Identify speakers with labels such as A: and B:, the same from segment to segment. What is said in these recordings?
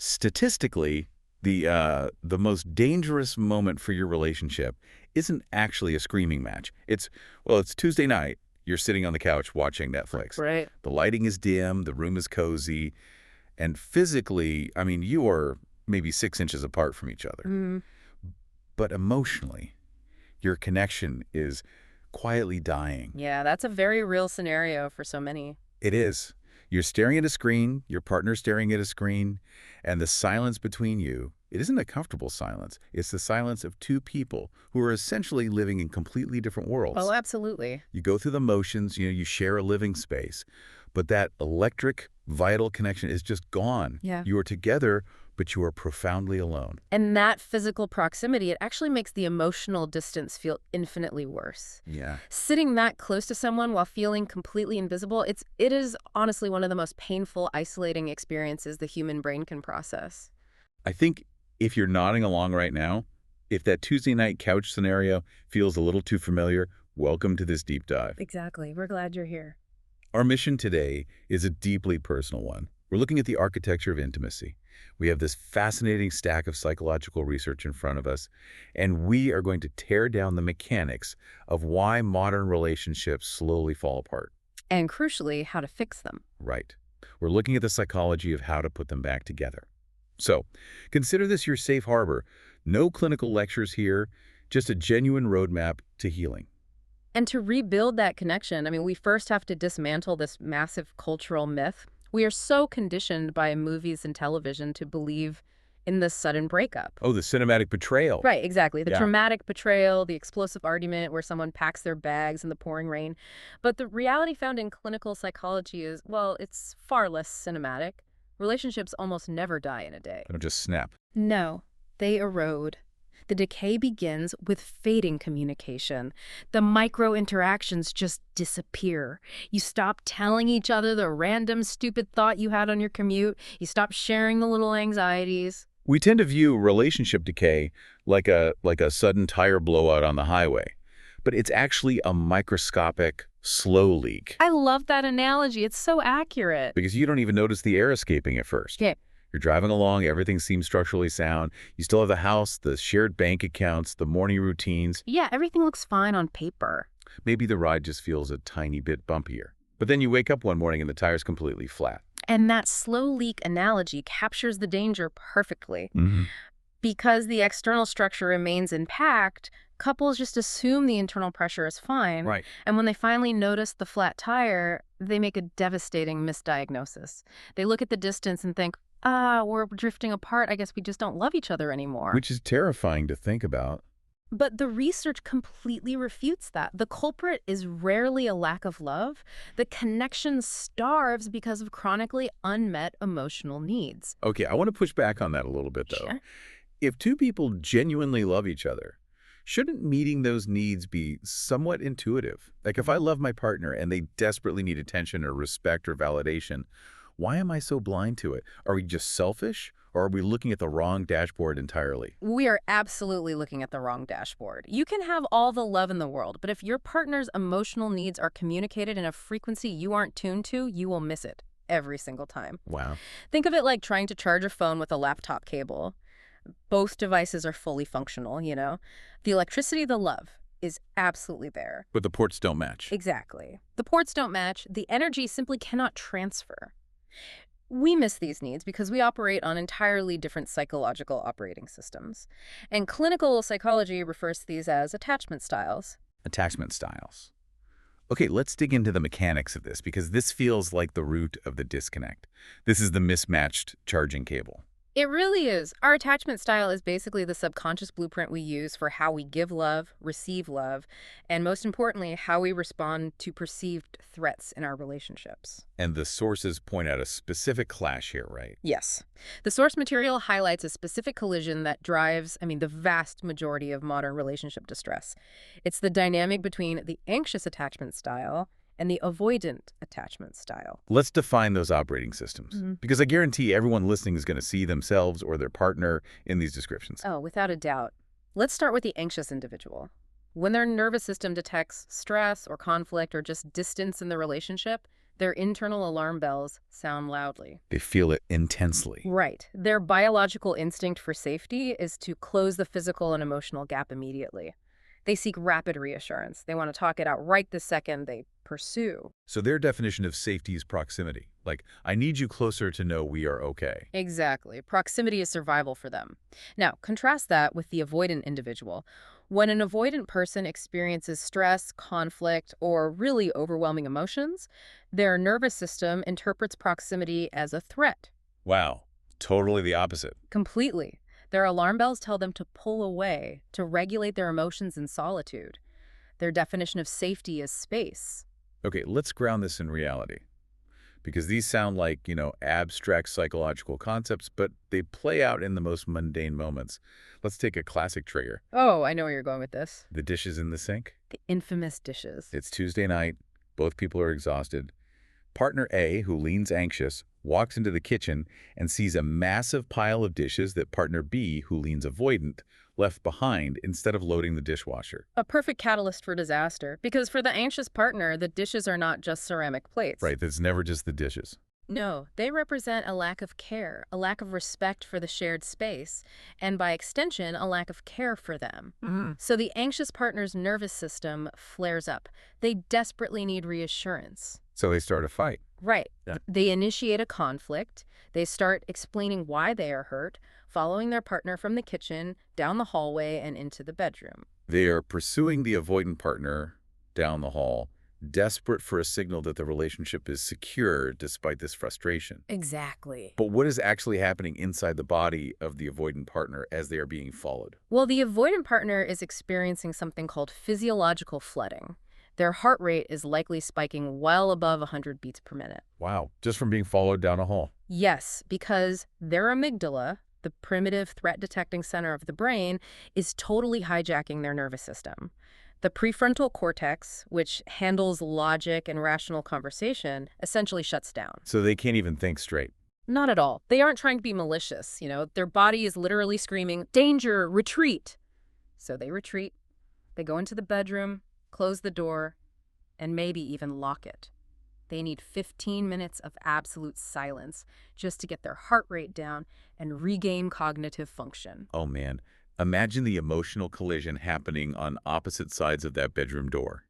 A: Statistically, the most dangerous moment for your relationship isn't actually a screaming match. It's Tuesday night. You're sitting on the couch watching Netflix.
B: Right.
A: The lighting is dim, the room is cozy, and physically, I mean, you are maybe 6 inches apart from each other.
B: Mm.
A: But emotionally, your connection is quietly dying.
B: Yeah, that's a very real scenario for so many.
A: It is. You're staring at a screen, your partner's staring at a screen, and the silence between you, it isn't a comfortable silence. It's the silence of two people who are essentially living in completely different worlds.
B: Oh, absolutely.
A: You go through the motions, you share a living space, but that electric, vital connection is just gone.
B: Yeah.
A: You are together, but you are profoundly alone.
B: And that physical proximity, it actually makes the emotional distance feel infinitely worse.
A: Yeah.
B: Sitting that close to someone while feeling completely invisible, it is honestly one of the most painful, isolating experiences the human brain can process.
A: I think if you're nodding along right now, if that Tuesday night couch scenario feels a little too familiar, welcome to this deep dive.
B: Exactly. We're glad you're here.
A: Our mission today is a deeply personal one. We're looking at the architecture of intimacy. We have this fascinating stack of psychological research in front of us, and we are going to tear down the mechanics of why modern relationships slowly fall apart.
B: And crucially, how to fix them.
A: Right. We're looking at the psychology of how to put them back together. So, consider this your safe harbor. No clinical lectures here, just a genuine roadmap to healing.
B: And to rebuild that connection, I mean, we first have to dismantle this massive cultural myth. We are so conditioned by movies and television to believe in the sudden breakup.
A: Oh, the cinematic betrayal.
B: Right, exactly. The
A: Yeah.
B: dramatic betrayal, the explosive argument where someone packs their bags in the pouring rain. But the reality found in clinical psychology is, well, it's far less cinematic. Relationships almost never die in a day.
A: They don't just snap.
B: No, they erode. The decay begins with fading communication. The micro-interactions just disappear. You stop telling each other the random stupid thought you had on your commute. You stop sharing the little anxieties.
A: We tend to view relationship decay like a sudden tire blowout on the highway, but it's actually a microscopic, slow leak.
B: I love that analogy. It's so accurate.
A: Because you don't even notice the air escaping at first.
B: Okay.
A: You're driving along, everything seems structurally sound. You still have the house, the shared bank accounts, the morning routines.
B: Yeah, everything looks fine on paper.
A: Maybe the ride just feels a tiny bit bumpier. But then you wake up one morning and the tire's completely flat.
B: And that slow leak analogy captures the danger perfectly.
A: Mm-hmm.
B: Because the external structure remains intact, couples just assume the internal pressure is fine.
A: Right.
B: And when they finally notice the flat tire, they make a devastating misdiagnosis. They look at the distance and think, we're drifting apart. I guess we just don't love each other anymore.
A: Which is terrifying to think about.
B: But the research completely refutes that. The culprit is rarely a lack of love. The connection starves because of chronically unmet emotional needs.
A: Okay, I want to push back on that a little bit, though.
B: Sure.
A: If two people genuinely love each other, shouldn't meeting those needs be somewhat intuitive? Like if I love my partner and they desperately need attention or respect or validation, why am I so blind to it? Are we just selfish, or are we looking at the wrong dashboard entirely?
B: We are absolutely looking at the wrong dashboard. You can have all the love in the world, but if your partner's emotional needs are communicated in a frequency you aren't tuned to, you will miss it every single time.
A: Wow.
B: Think of it like trying to charge a phone with a laptop cable. Both devices are fully functional, The electricity, the love, is absolutely there.
A: But the ports don't match.
B: Exactly. The ports don't match. The energy simply cannot transfer. We miss these needs because we operate on entirely different psychological operating systems. And clinical psychology refers to these as attachment styles.
A: Attachment styles. Okay, let's dig into the mechanics of this, because this feels like the root of the disconnect. This is the mismatched charging cable.
B: It really is. Our attachment style is basically the subconscious blueprint we use for how we give love, receive love, and most importantly, how we respond to perceived threats in our relationships.
A: And the sources point out a specific clash here, right?
B: Yes. The source material highlights a specific collision that drives, the vast majority of modern relationship distress. It's the dynamic between the anxious attachment style and the avoidant attachment style.
A: Let's define those operating systems, because I guarantee everyone listening is going to see themselves or their partner in these descriptions.
B: Oh, without a doubt. Let's start with the anxious individual. When their nervous system detects stress or conflict or just distance in the relationship, Their internal alarm bells sound loudly.
A: They feel it intensely.
B: Right. Their biological instinct for safety is to close the physical and emotional gap immediately. They seek rapid reassurance. They want to talk it out right the second they pursue.
A: So their definition of safety is proximity. Like, I need you closer to know we are okay.
B: Exactly. Proximity is survival for them. Now, contrast that with the avoidant individual. When an avoidant person experiences stress, conflict, or really overwhelming emotions, their nervous system interprets proximity as a threat.
A: Wow, totally the opposite.
B: Completely. Their alarm bells tell them to pull away, to regulate their emotions in solitude. Their definition of safety is space.
A: Okay, let's ground this in reality. Because these sound like, abstract psychological concepts, but they play out in the most mundane moments. Let's take a classic trigger.
B: Oh, I know where you're going with this.
A: The dishes in the sink.
B: The infamous dishes.
A: It's Tuesday night. Both people are exhausted. Partner A, who leans anxious, walks into the kitchen and sees a massive pile of dishes that partner B, who leans avoidant, left behind instead of loading the dishwasher.
B: A perfect catalyst for disaster, because for the anxious partner, the dishes are not just ceramic plates.
A: Right, it's never just the dishes.
B: No, they represent a lack of care, a lack of respect for the shared space, and by extension, a lack of care for them. So the anxious partner's nervous system flares up. They desperately need reassurance.
A: So they start a fight.
B: Right.
A: Yeah.
B: They initiate a conflict. They start explaining why they are hurt, following their partner from the kitchen, down the hallway, and into the bedroom.
A: They are pursuing the avoidant partner down the hall, desperate for a signal that the relationship is secure despite this frustration.
B: Exactly.
A: But what is actually happening inside the body of the avoidant partner as they are being followed?
B: Well, the avoidant partner is experiencing something called physiological flooding. Their heart rate is likely spiking well above 100 beats per minute.
A: Wow, just from being followed down a hall.
B: Yes, because their amygdala, the primitive threat-detecting center of the brain, is totally hijacking their nervous system. The prefrontal cortex, which handles logic and rational conversation, essentially shuts down.
A: So they can't even think straight.
B: Not at all. They aren't trying to be malicious, Their body is literally screaming, "Danger! Retreat!" So they retreat. They go into the bedroom, close the door, and maybe even lock it. They need 15 minutes of absolute silence just to get their heart rate down and regain cognitive function.
A: Oh man, imagine the emotional collision happening on opposite sides of that bedroom door.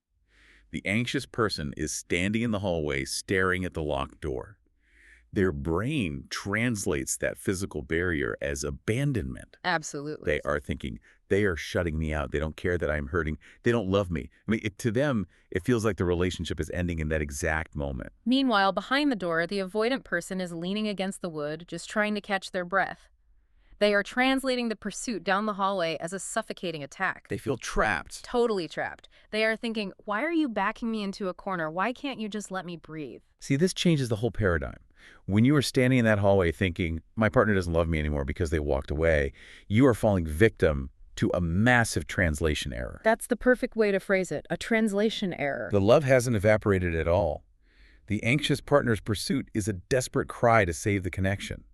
A: The anxious person is standing in the hallway staring at the locked door. Their brain translates that physical barrier as abandonment.
B: Absolutely.
A: They are thinking, they are shutting me out. They don't care that I'm hurting. They don't love me. I mean, to them, it feels like the relationship is ending in that exact moment.
B: Meanwhile, behind the door, the avoidant person is leaning against the wood, just trying to catch their breath. They are translating the pursuit down the hallway as a suffocating attack.
A: They feel trapped.
B: Totally trapped. They are thinking, why are you backing me into a corner? Why can't you just let me breathe?
A: See, this changes the whole paradigm. When you are standing in that hallway thinking, my partner doesn't love me anymore because they walked away, you are falling victim to a massive translation error.
B: That's the perfect way to phrase it, a translation error.
A: The love hasn't evaporated at all. The anxious partner's pursuit is a desperate cry to save the connection.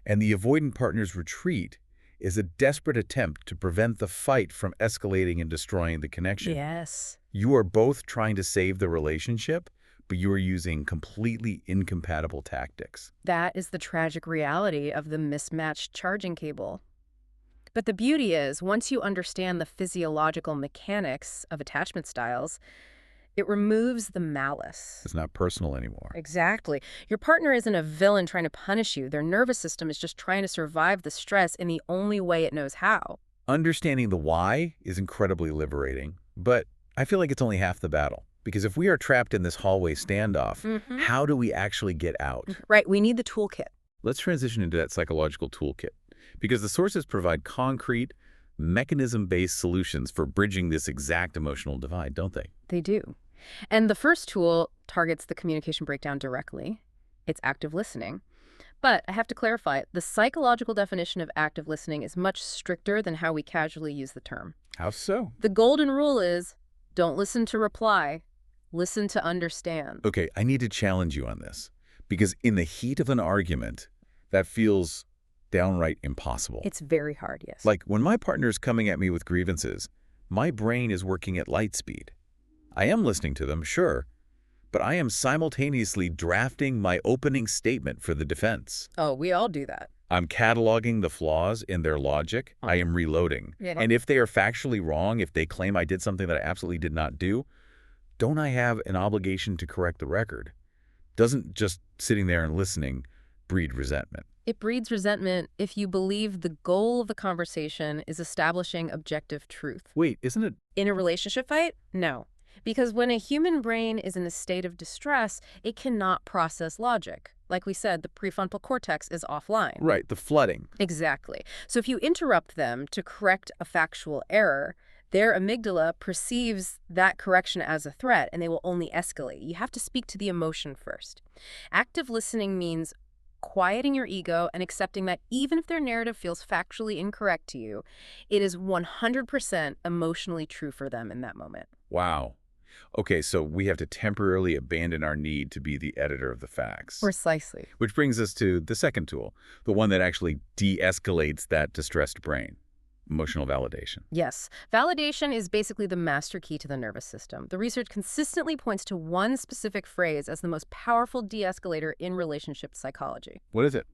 A: And the avoidant partner's retreat is a desperate attempt to prevent the fight from escalating and destroying the connection.
B: Yes.
A: You are both trying to save the relationship, but you are using completely incompatible tactics.
B: That is the tragic reality of the mismatched charging cable. But the beauty is, once you understand the physiological mechanics of attachment styles, it removes the malice.
A: It's not personal anymore.
B: Exactly. Your partner isn't a villain trying to punish you. Their nervous system is just trying to survive the stress in the only way it knows how.
A: Understanding the why is incredibly liberating, but I feel like it's only half the battle. Because if we are trapped in this hallway standoff, how do we actually get out?
B: Right, we need the toolkit.
A: Let's transition into that psychological toolkit. Because the sources provide concrete, mechanism-based solutions for bridging this exact emotional divide, don't they?
B: They do. And the first tool targets the communication breakdown directly. It's active listening. But I have to clarify, the psychological definition of active listening is much stricter than how we casually use the term.
A: How so?
B: The golden rule is, don't listen to reply, listen to understand.
A: Okay, I need to challenge you on this. Because in the heat of an argument, that feels downright impossible.
B: It's very hard, yes.
A: Like when my partner's coming at me with grievances, my brain is working at light speed. I am listening to them, sure, but I am simultaneously drafting my opening statement for the defense.
B: Oh, we all do that.
A: I'm cataloging the flaws in their logic. I am reloading.
B: Yeah.
A: And if they are factually wrong, if they claim I did something that I absolutely did not do, don't I have an obligation to correct the record? Doesn't just sitting there and listening breed resentment?
B: It breeds resentment if you believe the goal of the conversation is establishing objective truth.
A: Wait, isn't it?
B: In a relationship fight? No. Because when a human brain is in a state of distress, it cannot process logic. Like we said, the prefrontal cortex is offline.
A: Right, the flooding.
B: Exactly. So if you interrupt them to correct a factual error, their amygdala perceives that correction as a threat, and they will only escalate. You have to speak to the emotion first. Active listening means quieting your ego and accepting that even if their narrative feels factually incorrect to you, it is 100% emotionally true for them in that moment.
A: Wow. Okay, so we have to temporarily abandon our need to be the editor of the facts.
B: Precisely.
A: Which brings us to the second tool, the one that actually de-escalates that distressed brain, emotional validation.
B: Yes. Validation is basically the master key to the nervous system. The research consistently points to one specific phrase as the most powerful de-escalator in relationship psychology.
A: What is it?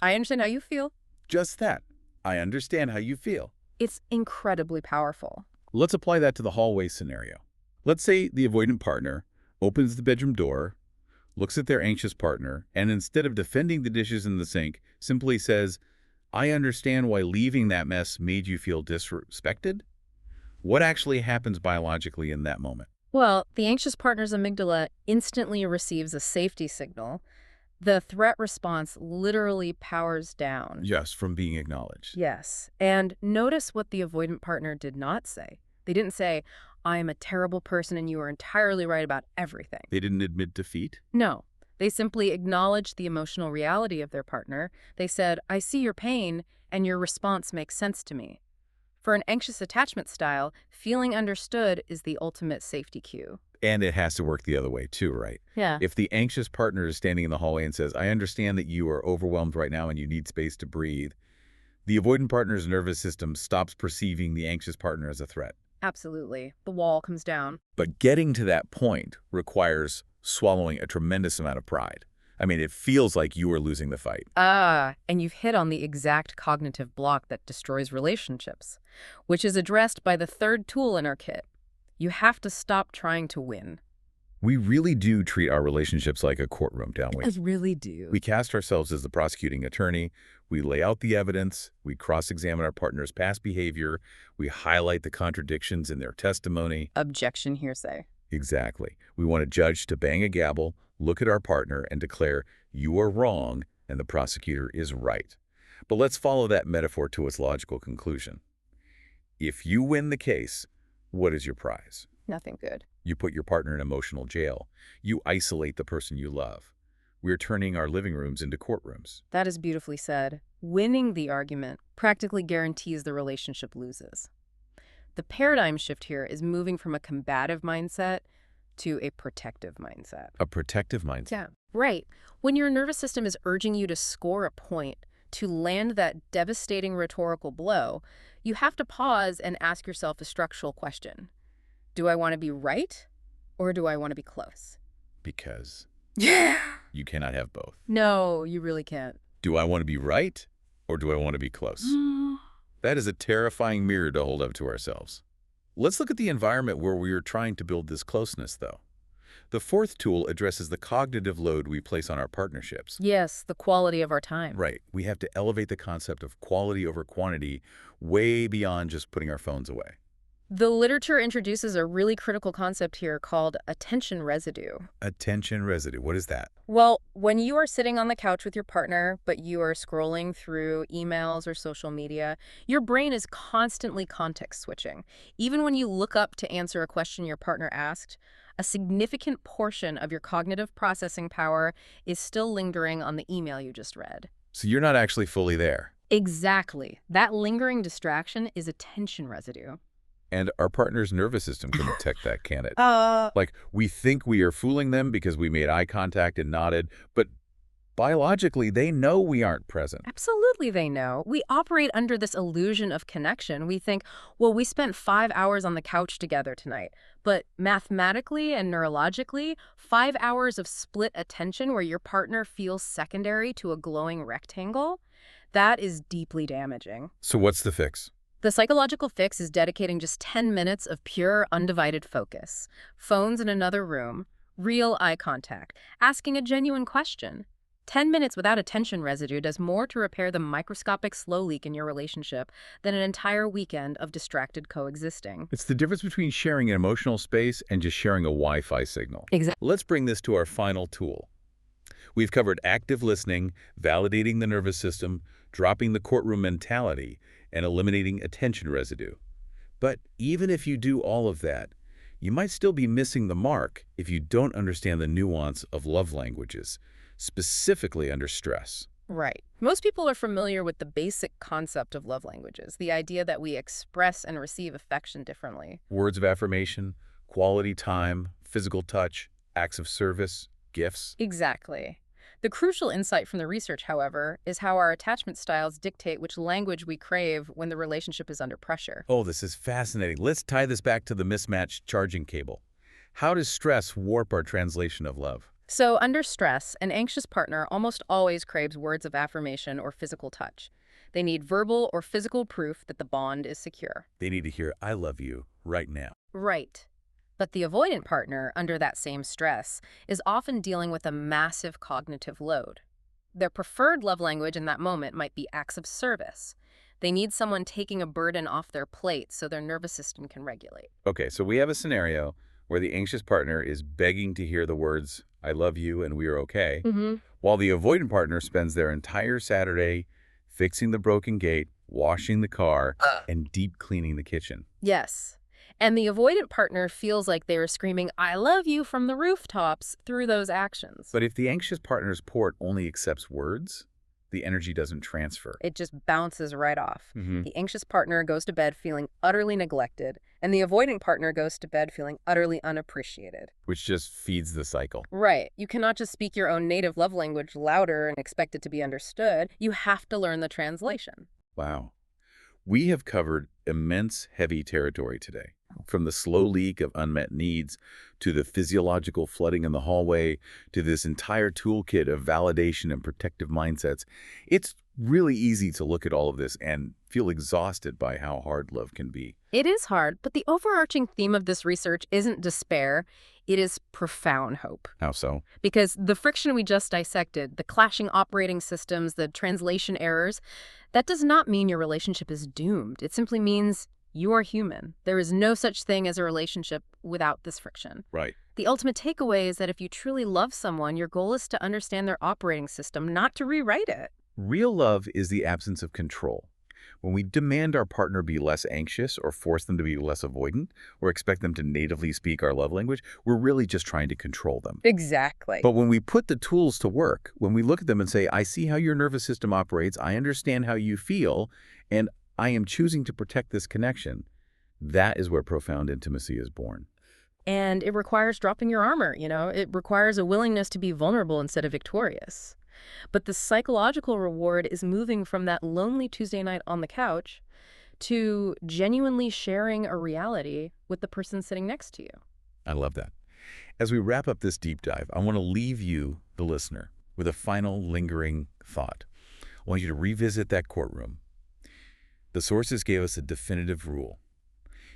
B: I understand how you feel.
A: Just that. I understand how you feel.
B: It's incredibly powerful.
A: Let's apply that to the hallway scenario. Let's say the avoidant partner opens the bedroom door, looks at their anxious partner, and instead of defending the dishes in the sink, simply says, I understand why leaving that mess made you feel disrespected. What actually happens biologically in that moment?
B: Well, the anxious partner's amygdala instantly receives a safety signal. The threat response literally powers down.
A: Yes, from being acknowledged.
B: Yes. And notice what the avoidant partner did not say. They didn't say, I am a terrible person and you are entirely right about everything.
A: They didn't admit defeat?
B: No. They simply acknowledged the emotional reality of their partner. They said, I see your pain and your response makes sense to me. For an anxious attachment style, feeling understood is the ultimate safety cue.
A: And it has to work the other way too, right?
B: Yeah.
A: If the anxious partner is standing in the hallway and says, I understand that you are overwhelmed right now and you need space to breathe, the avoidant partner's nervous system stops perceiving the anxious partner as a threat.
B: Absolutely. The wall comes down.
A: But getting to that point requires swallowing a tremendous amount of pride. I mean, it feels like you are losing the fight.
B: And you've hit on the exact cognitive block that destroys relationships, which is addressed by the third tool in our kit. You have to stop trying to win.
A: We really do treat our relationships like a courtroom, don't we?
B: I really do.
A: We cast ourselves as the prosecuting attorney, we lay out the evidence, we cross-examine our partner's past behavior, we highlight the contradictions in their testimony.
B: Objection hearsay.
A: Exactly. We want a judge to bang a gavel, look at our partner, and declare, you are wrong, and the prosecutor is right. But let's follow that metaphor to its logical conclusion. If you win the case, what is your prize?
B: Nothing good.
A: You put your partner in emotional jail. You isolate the person you love. We're turning our living rooms into courtrooms.
B: That is beautifully said. Winning the argument practically guarantees the relationship loses. The paradigm shift here is moving from a combative mindset to a protective mindset.
A: A protective mindset.
B: Yeah, right. When your nervous system is urging you to score a point, to land that devastating rhetorical blow, you have to pause and ask yourself a structural question. Do I want to be right or do I want to be close?
A: Because
B: Yeah.
A: you cannot have both.
B: No, you really can't.
A: Do I want to be right or do I want to be close? That is a terrifying mirror to hold up to ourselves. Let's look at the environment where we are trying to build this closeness, though. The fourth tool addresses the cognitive load we place on our partnerships.
B: Yes, the quality of our time.
A: Right. We have to elevate the concept of quality over quantity way beyond just putting our phones away.
B: The literature introduces a really critical concept here called attention residue.
A: Attention residue. What is that?
B: Well, when you are sitting on the couch with your partner, but you are scrolling through emails or social media, your brain is constantly context switching. Even when you look up to answer a question your partner asked, a significant portion of your cognitive processing power is still lingering on the email you just read.
A: So you're not actually fully there.
B: Exactly. That lingering distraction is attention residue.
A: And our partner's nervous system can detect that, can't it?
B: Uh,
A: Like, we think we are fooling them because we made eye contact and nodded, but Biologically, they know we aren't present.
B: Absolutely, they know. We operate under this illusion of connection. We think, well, we spent 5 hours on the couch together tonight. But mathematically and neurologically, 5 hours of split attention where your partner feels secondary to a glowing rectangle, that is deeply damaging.
A: So what's the fix?
B: The psychological fix is dedicating just 10 minutes of pure, undivided focus. Phones in another room, real eye contact, asking a genuine question. 10 minutes without attention residue does more to repair the microscopic slow leak in your relationship than an entire weekend of distracted coexisting.
A: It's the difference between sharing an emotional space and just sharing a Wi-Fi signal.
B: Exactly.
A: Let's bring this to our final tool. We've covered active listening, validating the nervous system, dropping the courtroom mentality, and eliminating attention residue. But even if you do all of that, you might still be missing the mark if you don't understand the nuance of love languages, specifically under stress.
B: Right. Most people are familiar with the basic concept of love languages, the idea that we express and receive affection differently.
A: Words of affirmation, quality time, physical touch, acts of service, gifts.
B: Exactly. The crucial insight from the research, however, is how our attachment styles dictate which language we crave when the relationship is under pressure.
A: Oh, this is fascinating. Let's tie this back to the mismatched charging cable. How does stress warp our translation of love?
B: So, under stress, an anxious partner almost always craves words of affirmation or physical touch. They need verbal or physical proof that the bond is secure.
A: They need to hear, I love you, right now.
B: Right. But the avoidant partner, under that same stress, is often dealing with a massive cognitive load. Their preferred love language in that moment might be acts of service. They need someone taking a burden off their plate so their nervous system can regulate.
A: Okay, so we have a scenario where the anxious partner is begging to hear the words, I love you and we are okay, while the avoidant partner spends their entire Saturday fixing the broken gate, washing the car, and deep cleaning the kitchen.
B: Yes. And the avoidant partner feels like they are screaming, I love you from the rooftops through those actions.
A: But if the anxious partner's port only accepts words, the energy doesn't transfer.
B: It just bounces right off. The anxious partner goes to bed feeling utterly neglected, and the avoidant partner goes to bed feeling utterly unappreciated.
A: Which just feeds the cycle.
B: Right. You cannot just speak your own native love language louder and expect it to be understood. You have to learn the translation.
A: Wow. We have covered immense, heavy territory today, from the slow leak of unmet needs to the physiological flooding in the hallway to this entire toolkit of validation and protective mindsets. It's really easy to look at all of this and feel exhausted by how hard love can be.
B: It is hard, but the overarching theme of this research isn't despair. It is profound hope.
A: How so?
B: Because the friction we just dissected, the clashing operating systems, the translation errors, that does not mean your relationship is doomed. It simply means you are human. There is no such thing as a relationship without this friction.
A: Right.
B: The ultimate takeaway is that if you truly love someone, your goal is to understand their operating system, not to rewrite it.
A: Real love is the absence of control. When we demand our partner be less anxious or force them to be less avoidant or expect them to natively speak our love language, we're really just trying to control them.
B: Exactly.
A: But when we put the tools to work, when we look at them and say, I see how your nervous system operates, I understand how you feel, and I am choosing to protect this connection, that is where profound intimacy is born.
B: And it requires dropping your armor, It requires a willingness to be vulnerable instead of victorious. But the psychological reward is moving from that lonely Tuesday night on the couch to genuinely sharing a reality with the person sitting next to you.
A: I love that. As we wrap up this deep dive, I want to leave you, the listener, with a final lingering thought. I want you to revisit that courtroom. The sources gave us a definitive rule.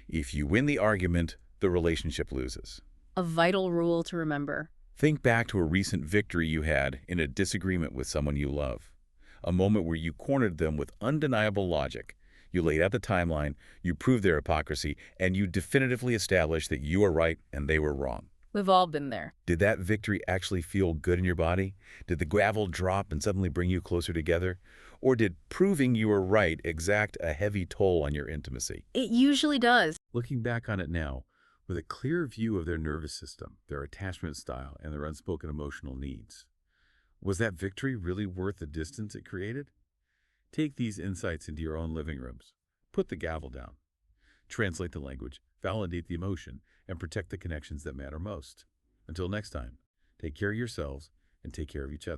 A: If you win the argument, the relationship loses.
B: A vital rule to remember.
A: Think back to a recent victory you had in a disagreement with someone you love. A moment where you cornered them with undeniable logic. You laid out the timeline, you proved their hypocrisy, and you definitively established that you were right and they were wrong.
B: We've all been there.
A: Did that victory actually feel good in your body? Did the gravel drop and suddenly bring you closer together? Or did proving you were right exact a heavy toll on your intimacy?
B: It usually does.
A: Looking back on it now, with a clear view of their nervous system, their attachment style, and their unspoken emotional needs, was that victory really worth the distance it created? Take these insights into your own living rooms. Put the gavel down. Translate the language, validate the emotion, and protect the connections that matter most. Until next time, take care of yourselves and take care of each other.